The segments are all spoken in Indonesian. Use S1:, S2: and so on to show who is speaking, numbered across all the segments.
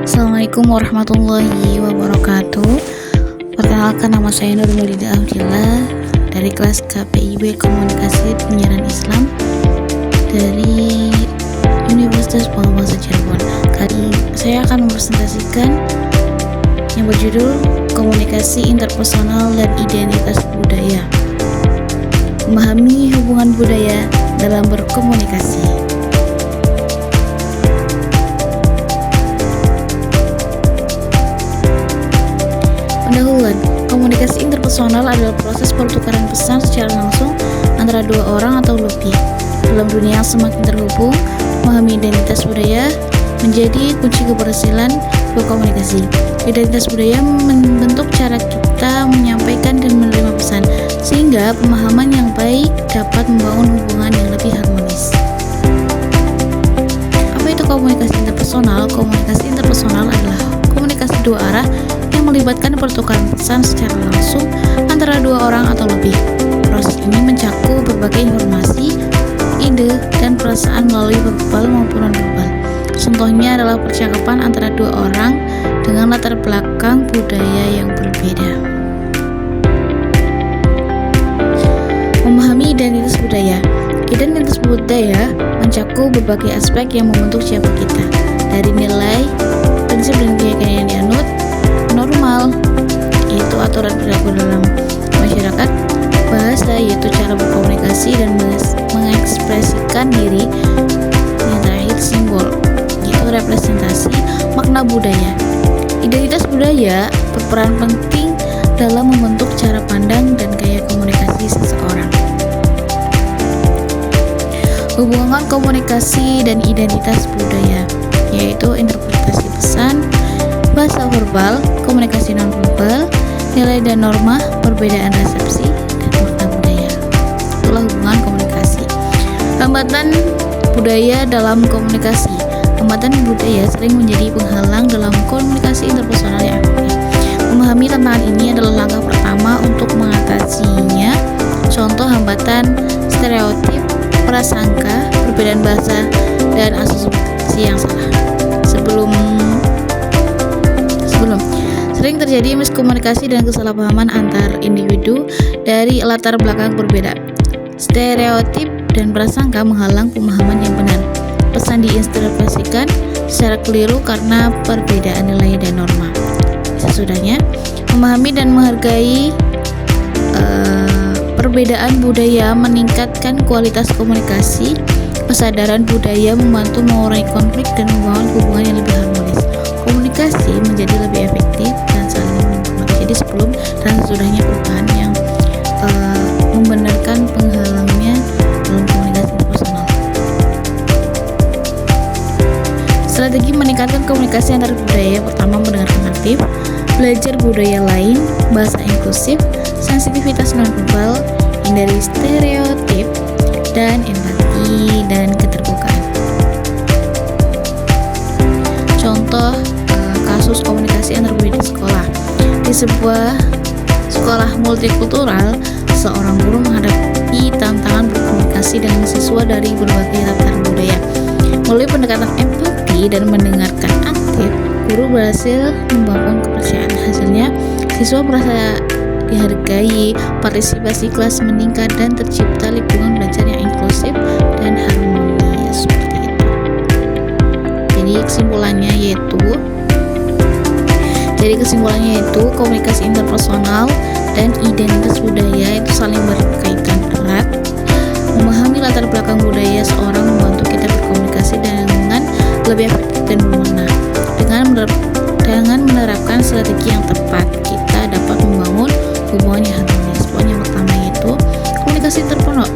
S1: Assalamualaikum warahmatullahi wabarakatuh. Perkenalkan, nama saya Nur Maulida Abdillah dari kelas KPIB Komunikasi Penyiaran Islam dari Universitas Muhammadiyah Cirebon. Kali saya akan mempresentasikan yang berjudul Komunikasi Interpersonal dan Identitas Budaya. Memahami hubungan budaya dalam berkomunikasi. Pendahuluan, komunikasi interpersonal adalah proses pertukaran pesan secara langsung antara dua orang atau lebih. Dalam dunia yang semakin terhubung, memahami identitas budaya menjadi kunci keberhasilan berkomunikasi. Identitas budaya membentuk cara kita menyampaikan dan menerima pesan, sehingga pemahaman yang baik dapat membangun hubungan yang lebih harmonis. Apa itu komunikasi interpersonal? Komunikasi interpersonal adalah komunikasi dua arah yang melibatkan pertukaran pesan secara langsung antara dua orang atau lebih. Proses ini mencakup berbagai informasi, ide, dan perasaan melalui verbal maupun non-verbal. Contohnya adalah percakapan antara dua orang dengan latar belakang budaya yang berbeda. Memahami identitas budaya. Identitas budaya mencakup berbagai aspek yang membentuk siapa kita, dari nilai, prinsip dan keyakinan yang dianut, normal, yaitu aturan perilaku dalam masyarakat, bahasa, yaitu cara berkomunikasi dan mengekspresikan diri, yang terakhir simbol, yaitu representasi makna budaya. Identitas budaya berperan penting dalam membentuk cara pandang dan gaya komunikasi seseorang. Hubungan komunikasi dan identitas budaya, yaitu interpretasi pesan, bahasa verbal, komunikasi non-verbal, nilai dan norma, perbedaan resepsi, dan makna budaya. Itulah hubungan komunikasi. Hambatan budaya dalam komunikasi. Hambatan budaya sering menjadi penghalang dalam komunikasi interpersonal yang efektif. Memahami tantangan ini adalah langkah pertama untuk mengatasinya. Contoh hambatan stereotip, prasangka, perbedaan bahasa, dan asumsi yang salah. Sebelum sering terjadi miskomunikasi dan kesalahpahaman antar individu dari latar belakang berbeda. Stereotip dan prasangka menghalang pemahaman yang benar. Pesan diinterpretasikan secara keliru karena perbedaan nilai dan norma. Sesudahnya, memahami dan menghargai perbedaan budaya meningkatkan kualitas komunikasi. Kesadaran budaya membantu mengurangi konflik dan membangun hubungan yang lebih harmonis. Komunikasi menjadi lebih efektif dan saling menghormati. Jadi sebelum dan sesudahnya perubahan yang membenarkan penghalangnya dalam komunikasi interpersonal. Strategi meningkatkan komunikasi antar budaya. Pertama, mendengarkan aktif, belajar budaya lain, bahasa inklusif, sensitivitas nonverbal, hindari stereotip, dan empati dan keterbukaan. Contoh kasus komunikasi antar budaya di sekolah. Di sebuah sekolah multikultural, seorang guru menghadapi tantangan berkomunikasi dengan siswa dari berbagai latar budaya. Melalui pendekatan empati dan mendengarkan aktif, guru berhasil membangun kepercayaan. Hasilnya, siswa merasa dihargai, partisipasi kelas meningkat, dan tercipta lingkungan belajar yang inklusif dan harmonis. Seperti itu. Jadi kesimpulannya yaitu komunikasi interpersonal dan identitas budaya itu saling berkaitan erat. Memahami latar belakang budaya seorang membantu kita berkomunikasi dengan lebih efektif dan bermakna. Dengan menerapkan strategi yang tepat, kita dapat membangun hubungan yang harmonis. Poin yang pertama yaitu komunikasi interpersonal.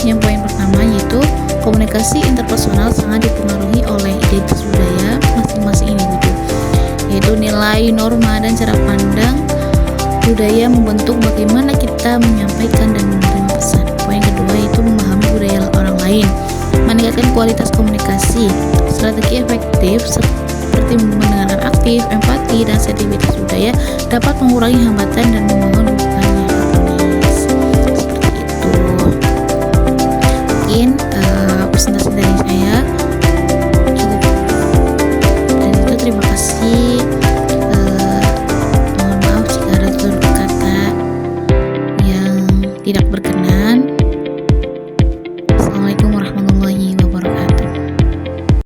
S1: Poin pertama yaitu komunikasi interpersonal sangat dipengaruhi oleh identitas budaya masing-masing individu, yaitu nilai, norma, dan cara pandang budaya membentuk bagaimana kita menyampaikan dan menerima pesan. Poin kedua yaitu memahami budaya orang lain, meningkatkan kualitas komunikasi. Strategi efektif seperti mendengarkan aktif, empati, dan sensitivitas budaya dapat mengurangi hambatan dan membangun hubungan yang harmonis. Seperti itu. Mungkin presentasi dari saya cukup. Dan itu terima kasih. tidak berkaitan